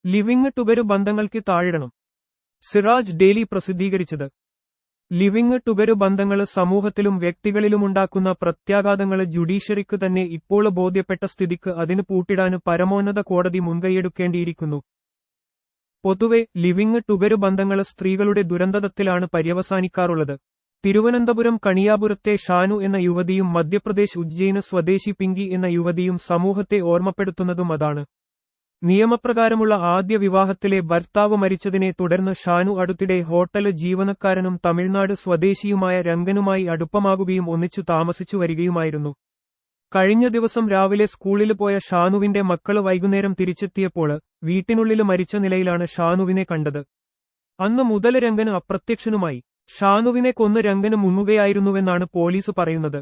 Living ടുഗര് ബന്ധങ്ങൾക്ക് താഴിടണം. Siraj daily പ്രസിദ്ധീകരിച്ചത്. Living ടുഗര് ബന്ധങ്ങള് സമൂഹത്തിലും വ്യക്തികളിലുമുണ്ടാക്കുന്ന പ്രത്യാഘാതങ്ങള് ജുഡീഷ്യറിക്ക് തന്നെ ഇപ്പോൾ ബോധ്യപ്പെട്ട സ്ഥിതിക്ക് അതിന് പൂട്ടിടാന് പരമോന്നത കോടതി മുൻകൈയെടുക്കേണ്ടിയിരിക്കുന്നു. പൊതുവെ ലിവിംഗ് ടുഗര് ബന്ധങ്ങള് സ്ത്രീകളുടെ ദുരന്തത്തിലാണ് പര്യവസാനിക്കാറുള്ളത്. തിരുവനന്തപുരം കണിയാപുരത്തെ ഷാനു എന്ന യുവതിയും മധ്യപ്രദേശ് ഉജ്ജയിന് സ്വദേശി പിങ്കി എന്ന യുവതിയും സമൂഹത്തെ ഓർമ്മപ്പെടുത്തുന്നതും അതാണ്. നിയമപ്രകാരമുള്ള ആദ്യ വിവാഹത്തിലെ ഭർത്താവ് മരിച്ചതിനെ തുടർന്ന് ഷാനു അടുത്തിടെ ഹോട്ടല് ജീവനക്കാരനും തമിഴ്നാട് സ്വദേശിയുമായ രംഗനുമായി അടുപ്പമാകുകയും ഒന്നിച്ചു താമസിച്ചു വരികയുമായിരുന്നു. കഴിഞ്ഞ ദിവസം രാവിലെ സ്കൂളിൽ പോയ ഷാനുവിന്റെ മക്കള് വൈകുന്നേരം തിരിച്ചെത്തിയപ്പോൾ വീട്ടിനുള്ളിൽ മരിച്ച നിലയിലാണ് ഷാനുവിനെ കണ്ടത്. അന്ന് മുതൽ രംഗന് അപ്രത്യക്ഷനുമായി. ഷാനുവിനെ കൊന്ന് രംഗന് മുങ്ങുകയായിരുന്നുവെന്നാണ് പോലീസ് പറയുന്നത്.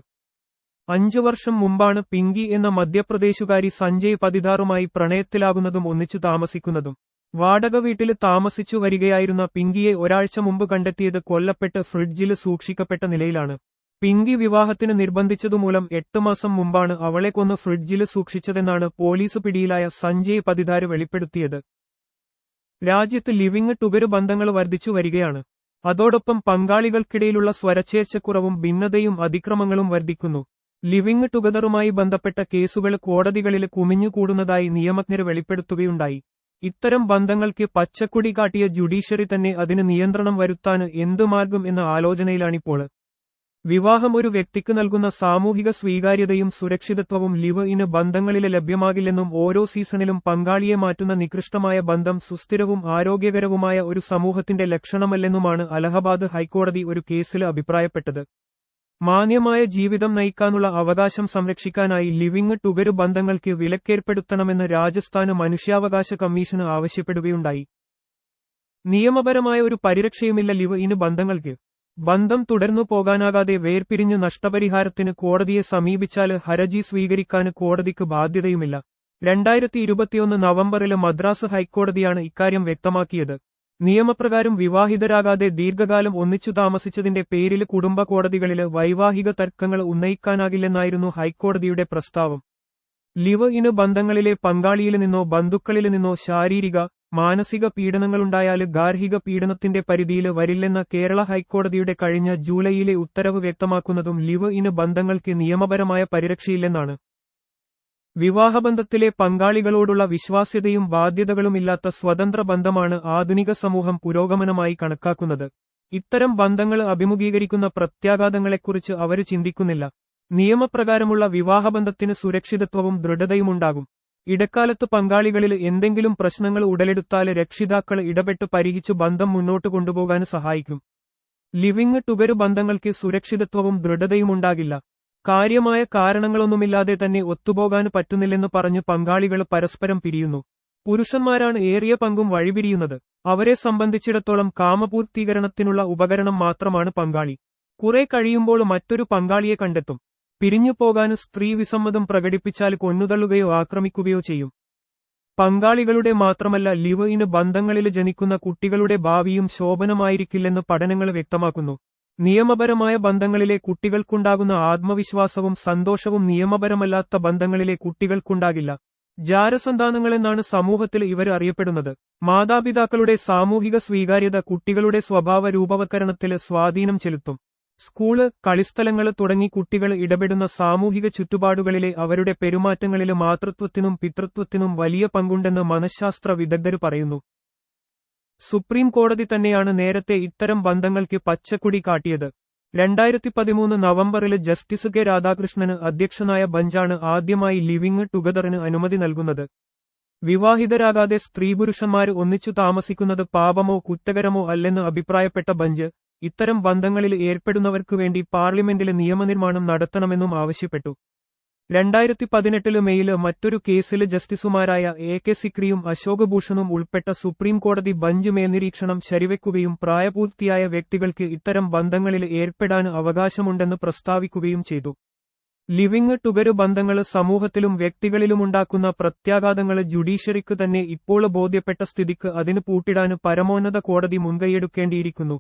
5 വർഷം മുമ്പാണ് പിങ്കി എന്ന മധ്യപ്രദേശുകാരി സഞ്ജയ് പതിതാറുമായി പ്രണയത്തിലാകുന്നതും ഒന്നിച്ചു താമസിക്കുന്നതും. വാടക വീട്ടില് താമസിച്ചു വരികയായിരുന്ന പിങ്കിയെ ഒരാഴ്ച മുമ്പ് കണ്ടെത്തിയത് കൊല്ലപ്പെട്ട് ഫ്രിഡ്ജില് സൂക്ഷിക്കപ്പെട്ട നിലയിലാണ്. പിങ്കി വിവാഹത്തിന് നിർബന്ധിച്ചതുമൂലം 8 മാസം മുമ്പാണ് അവളെ കൊന്ന് ഫ്രിഡ്ജില് സൂക്ഷിച്ചതെന്നാണ് പോലീസ് പിടിയിലായ സഞ്ജയ് പതിതാര് വെളിപ്പെടുത്തിയത്. രാജ്യത്ത് ലിവിംഗ് ടുഗര് ബന്ധങ്ങൾ വർദ്ധിച്ചു വരികയാണ്. അതോടൊപ്പം പങ്കാളികൾക്കിടയിലുള്ള സ്വരച്ചേർച്ചക്കുറവും ഭിന്നതയും അതിക്രമങ്ങളും വർദ്ധിക്കുന്നു. ലിവിംഗ് ടുഗദറുമായി ബന്ധപ്പെട്ട കേസുകൾ കോടതികളിൽ കുമിഞ്ഞുകൂടുന്നതായി നിയമജ്ഞര് വെളിപ്പെടുത്തുകയുണ്ടായി. ഇത്തരം ബന്ധങ്ങൾക്ക് പച്ചക്കൊടി കാട്ടിയ ജുഡീഷ്യറി തന്നെ അതിന് നിയന്ത്രണം വരുത്താന് എന്തു മാർഗം എന്ന ആലോചനയിലാണിപ്പോൾ. വിവാഹം ഒരു വ്യക്തിക്ക് നൽകുന്ന സാമൂഹിക സ്വീകാര്യതയും സുരക്ഷിതത്വവും ലിവ് ഇന് ബന്ധങ്ങളില് ലഭ്യമാകില്ലെന്നും ഓരോ സീസണിലും പങ്കാളിയെ മാറ്റുന്ന നികൃഷ്ടമായ ബന്ധം സുസ്ഥിരവും ആരോഗ്യകരവുമായ ഒരു സമൂഹത്തിന്റെ ലക്ഷണമല്ലെന്നുമാണ് അലഹബാദ് ഹൈക്കോടതി ഒരു കേസില് അഭിപ്രായപ്പെട്ടത്. മാന്യമായ ജീവിതം നയിക്കാനുള്ള അവകാശം സംരക്ഷിക്കാനായി ലിവിംഗ് ടുഗര് ബന്ധങ്ങൾക്ക് വിലക്കേർപ്പെടുത്തണമെന്ന് രാജസ്ഥാന് മനുഷ്യാവകാശ കമ്മീഷന് ആവശ്യപ്പെടുകയുണ്ടായി. നിയമപരമായ ഒരു പരിരക്ഷയുമില്ല ലിവ് ഇന് ബന്ധങ്ങൾക്ക്. ബന്ധം തുടർന്നു പോകാനാകാതെ വേർപിരിഞ്ഞ് നഷ്ടപരിഹാരത്തിന് കോടതിയെ സമീപിച്ചാല് ഹർജി സ്വീകരിക്കാന് കോടതിക്ക് ബാധ്യതയുമില്ല. 2021 നവംബറില് മദ്രാസ് ഹൈക്കോടതിയാണ് ഇക്കാര്യം വ്യക്തമാക്കിയത്. നിയമപ്രകാരം വിവാഹിതരാകാതെ ദീർഘകാലം ഒന്നിച്ചു താമസിച്ചതിന്റെ പേരില് കുടുംബ കോടതികളില് വൈവാഹിക തർക്കങ്ങൾ ഉന്നയിക്കാനാകില്ലെന്നായിരുന്നു ഹൈക്കോടതിയുടെ പ്രസ്താവം. ലിവ് ഇന് ബന്ധങ്ങളിലെ പങ്കാളിയില് നിന്നോ ബന്ധുക്കളില് നിന്നോ ശാരീരിക, മാനസിക പീഡനങ്ങളുണ്ടായാല് ഗാർഹിക പീഡനത്തിന്റെ പരിധിയില് വരില്ലെന്ന കേരള ഹൈക്കോടതിയുടെ കഴിഞ്ഞ ജൂലൈയിലെ ഉത്തരവ് വ്യക്തമാക്കുന്നതും ലിവ് ഇന് ബന്ധങ്ങൾക്ക് നിയമപരമായ പരിരക്ഷയില്ലെന്നാണ്. വിവാഹബന്ധത്തിലെ പങ്കാളികളോടുള്ള വിശ്വാസ്യതയും ബാധ്യതകളുമില്ലാത്ത സ്വതന്ത്ര ബന്ധമാണ് ആധുനിക സമൂഹം പുരോഗമനമായി കണക്കാക്കുന്നത്. ഇത്തരം ബന്ധങ്ങൾ അഭിമുഖീകരിക്കുന്ന പ്രത്യാഘാതങ്ങളെക്കുറിച്ച് അവര് ചിന്തിക്കുന്നില്ല. നിയമപ്രകാരമുള്ള വിവാഹബന്ധത്തിന് സുരക്ഷിതത്വവും ദൃഢതയുമുണ്ടാകും. ഇടക്കാലത്ത് പങ്കാളികളിൽ എന്തെങ്കിലും പ്രശ്നങ്ങൾ ഉടലെടുത്താല് രക്ഷിതാക്കൾ ഇടപെട്ട് പരിഹരിച്ച് ബന്ധം മുന്നോട്ട് കൊണ്ടുപോകാൻ സഹായിക്കും. ലിവിംഗ് ടുഗര് ബന്ധങ്ങൾക്ക് സുരക്ഷിതത്വവും ദൃഢതയുമുണ്ടാകില്ല. കാര്യമായ കാരണങ്ങളൊന്നുമില്ലാതെ തന്നെ ഒത്തുപോകാൻ പറ്റുന്നില്ലെന്ന് പറഞ്ഞ് പങ്കാളികൾ പരസ്പരം പിരിയുന്നു. പുരുഷന്മാരാണ് ഏറിയ പങ്കും വഴിപിരിയുന്നത്. അവരെ സംബന്ധിച്ചിടത്തോളം കാമപൂർത്തീകരണത്തിനുള്ള ഉപകരണം മാത്രമാണ് പങ്കാളി. കുറെ കഴിയുമ്പോൾ മറ്റൊരു പങ്കാളിയെ കണ്ടെത്തും. പിരിഞ്ഞുപോകാൻ സ്ത്രീ വിസമ്മതം പ്രകടിപ്പിച്ചാൽ കൊന്നുതള്ളുകയോ ആക്രമിക്കുകയോ ചെയ്യും. പങ്കാളികളുടെ മാത്രമല്ല ലിവ് ഇന് ബന്ധങ്ങളിൽ ജനിക്കുന്ന കുട്ടികളുടെ ഭാവിയും ശോഭനമായിരിക്കില്ലെന്ന് പഠനങ്ങൾ വ്യക്തമാക്കുന്നു. നിയമപരമായ ബന്ധങ്ങളിലെ കുട്ടികൾക്കുണ്ടാകുന്ന ആത്മവിശ്വാസവും സന്തോഷവും നിയമപരമല്ലാത്ത ബന്ധങ്ങളിലെ കുട്ടികൾക്കുണ്ടാകില്ല. ജാരസന്താനങ്ങളെന്നാണ് സമൂഹത്തിൽ ഇവർ അറിയപ്പെടുന്നത്. മാതാപിതാക്കളുടെ സാമൂഹിക സ്വീകാര്യത കുട്ടികളുടെ സ്വഭാവ രൂപവത്കരണത്തിൽ സ്വാധീനം ചെലുത്തും. സ്കൂള്, കളിസ്ഥലങ്ങൾ തുടങ്ങി കുട്ടികൾ ഇടപെടുന്ന സാമൂഹിക ചുറ്റുപാടുകളിലെ അവരുടെ പെരുമാറ്റങ്ങളിൽ മാതൃത്വത്തിനും പിതൃത്വത്തിനും വലിയ പങ്കുണ്ടെന്ന് മനഃശാസ്ത്ര വിദഗ്ധർ പറയുന്നു. സുപ്രീം കോടതി തന്നെയാണ് നേരത്തെ ഇത്തരം ബന്ധങ്ങൾക്ക് പച്ചക്കൊടി കാട്ടിയത്. 2013 നവംബറിൽ ജസ്റ്റിസ് കെ രാധാകൃഷ്ണന് അധ്യക്ഷനായ ബഞ്ചാണ് ആദ്യമായി ലിവിംഗ് ടുഗദറിന് അനുമതി നൽകുന്നത്. വിവാഹിതരാകാതെ സ്ത്രീപുരുഷന്മാര് ഒന്നിച്ചു താമസിക്കുന്നത് പാപമോ കുറ്റകരമോ അല്ലെന്ന് അഭിപ്രായപ്പെട്ട ബഞ്ച് ഇത്തരം ബന്ധങ്ങളിൽ ഏർപ്പെടുന്നവർക്കു വേണ്ടി പാർലമെന്റില് നിയമനിർമ്മാണം നടത്തണമെന്നും ആവശ്യപ്പെട്ടു. 2018 മെയില് മറ്റൊരു കേസില് ജസ്റ്റിസുമാരായ AK സിക്രിയും അശോക് ഭൂഷണും ഉൾപ്പെട്ട സുപ്രീം കോടതി ബഞ്ച് മേൽനിരീക്ഷണം ശരിവെക്കുകയും പ്രായപൂർത്തിയായ വ്യക്തികൾക്ക് ഇത്തരം ബന്ധങ്ങളിൽ ഏർപ്പെടാൻ അവകാശമുണ്ടെന്ന് പ്രസ്താവിക്കുകയും ചെയ്തു. ലിവിംഗ് ടുഗര് ബന്ധങ്ങൾ സമൂഹത്തിലും വ്യക്തികളിലുമുണ്ടാക്കുന്ന പ്രത്യാഘാതങ്ങൾ ജുഡീഷ്യറിക്ക് തന്നെ ഇപ്പോൾ ബോധ്യപ്പെട്ട സ്ഥിതിക്ക് അതിന് പൂട്ടിടാൻ പരമോന്നത കോടതി മുൻകൈയെടുക്കേണ്ടിയിരിക്കുന്നു.